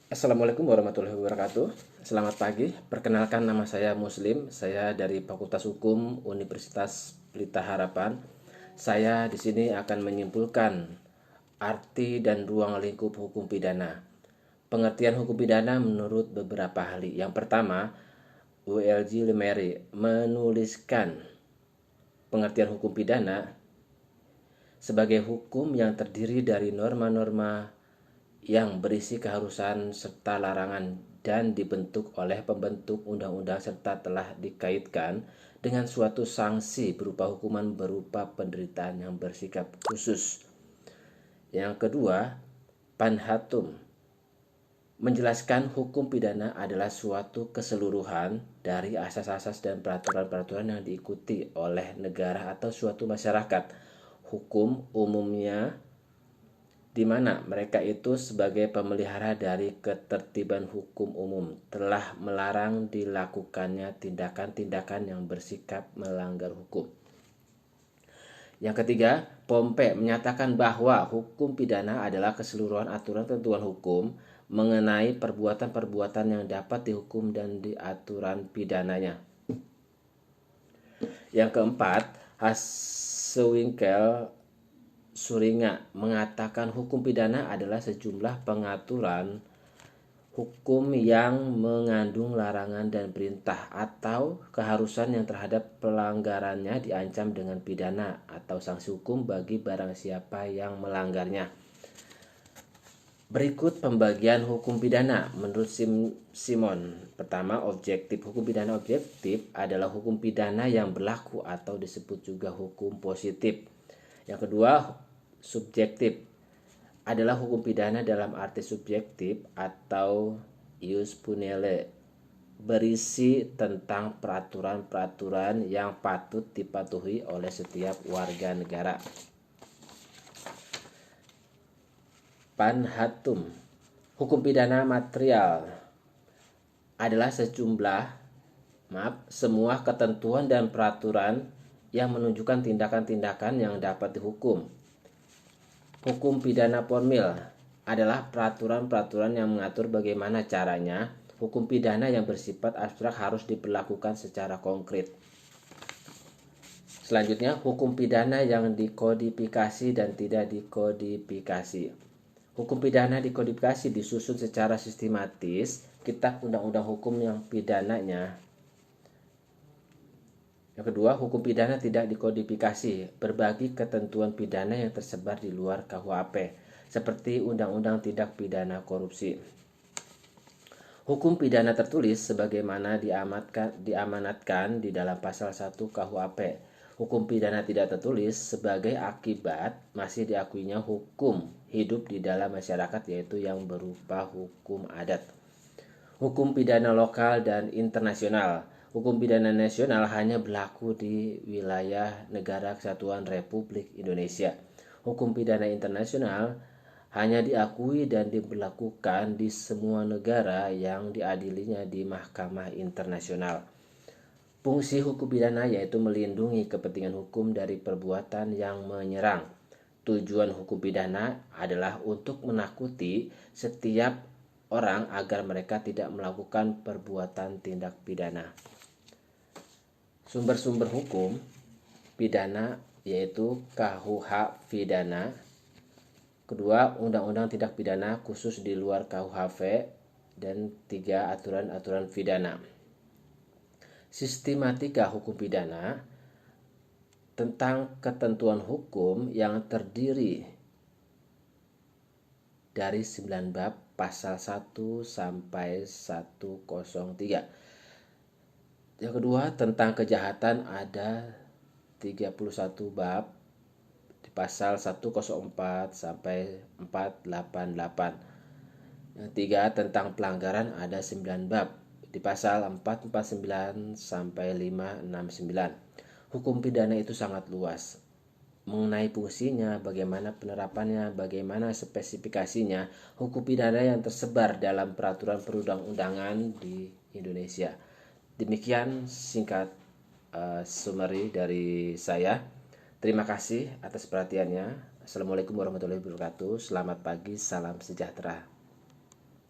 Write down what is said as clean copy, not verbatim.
Assalamualaikum warahmatullahi wabarakatuh. Selamat pagi. Perkenalkan, nama saya Muslim. Saya dari Fakultas Hukum Universitas Pelita Harapan. Saya di sini akan menyimpulkan arti dan ruang lingkup hukum pidana. Pengertian hukum pidana menurut beberapa ahli. Yang pertama, W.L.G. Lemery menuliskan pengertian hukum pidana sebagai hukum yang terdiri dari norma-norma yang berisi keharusan serta larangan dan dibentuk oleh pembentuk undang-undang serta telah dikaitkan dengan suatu sanksi berupa hukuman berupa penderitaan yang bersikap khusus. Yang kedua, Panhatum menjelaskan hukum pidana adalah suatu keseluruhan dari asas-asas dan peraturan-peraturan yang diikuti oleh negara atau suatu masyarakat. Hukum umumnya di mana mereka itu sebagai pemelihara dari ketertiban hukum umum telah melarang dilakukannya tindakan-tindakan yang bersikap melanggar hukum. Yang ketiga, Pompe menyatakan bahwa hukum pidana adalah keseluruhan aturan ketentuan hukum mengenai perbuatan-perbuatan yang dapat dihukum dan diaturan pidananya. Yang keempat, Hasewinkel Suringa mengatakan hukum pidana adalah sejumlah pengaturan hukum yang mengandung larangan dan perintah atau keharusan yang terhadap pelanggarannya diancam dengan pidana atau sanksi hukum bagi barang siapa yang melanggarnya. Berikut pembagian hukum pidana menurut Simon. Pertama, objektif. Hukum pidana objektif adalah hukum pidana yang berlaku atau disebut juga hukum positif. Yang kedua, subjektif adalah hukum pidana dalam arti subjektif atau ius punele, berisi tentang peraturan-peraturan yang patut dipatuhi oleh setiap warga negara. Panhatum, hukum pidana material adalah semua ketentuan dan peraturan yang menunjukkan tindakan-tindakan yang dapat dihukum. Hukum pidana formil adalah peraturan-peraturan yang mengatur bagaimana caranya hukum pidana yang bersifat abstrak harus diberlakukan secara konkret. Selanjutnya, hukum pidana yang dikodifikasi dan tidak dikodifikasi. Hukum pidana dikodifikasi disusun secara sistematis kitab undang-undang hukum yang pidananya. Yang kedua, hukum pidana tidak dikodifikasi, berbagi ketentuan pidana yang tersebar di luar KUHP, seperti Undang-Undang Tindak Pidana Korupsi. Hukum pidana tertulis sebagaimana diamanatkan di dalam pasal 1 KUHP. Hukum pidana tidak tertulis sebagai akibat masih diakuinya hukum hidup di dalam masyarakat, yaitu yang berupa hukum adat. Hukum pidana lokal dan internasional. Hukum pidana nasional hanya berlaku di wilayah Negara Kesatuan Republik Indonesia. Hukum pidana internasional hanya diakui dan diberlakukan di semua negara yang diadilinya di mahkamah internasional. Fungsi hukum pidana yaitu melindungi kepentingan hukum dari perbuatan yang menyerang. Tujuan hukum pidana adalah untuk menakuti setiap orang agar mereka tidak melakukan perbuatan tindak pidana. Sumber-sumber hukum pidana yaitu KUH pidana. Kedua, Undang-Undang Tindak Pidana khusus di luar KUHP. Dan 3, aturan-aturan pidana. Sistematika hukum pidana tentang ketentuan hukum yang terdiri dari 9 bab pasal 1 sampai 103. Yang kedua, tentang kejahatan ada 31 bab di pasal 104 sampai 488. Yang tiga, tentang pelanggaran ada 9 bab di pasal 449 sampai 569. Hukum pidana itu sangat luas. Mengenai fungsinya, bagaimana penerapannya, bagaimana spesifikasinya, hukum pidana yang tersebar dalam peraturan perundang-undangan di Indonesia. Demikian singkat summary dari saya. Terima kasih atas perhatiannya. Assalamualaikum warahmatullahi wabarakatuh. Selamat pagi, salam sejahtera.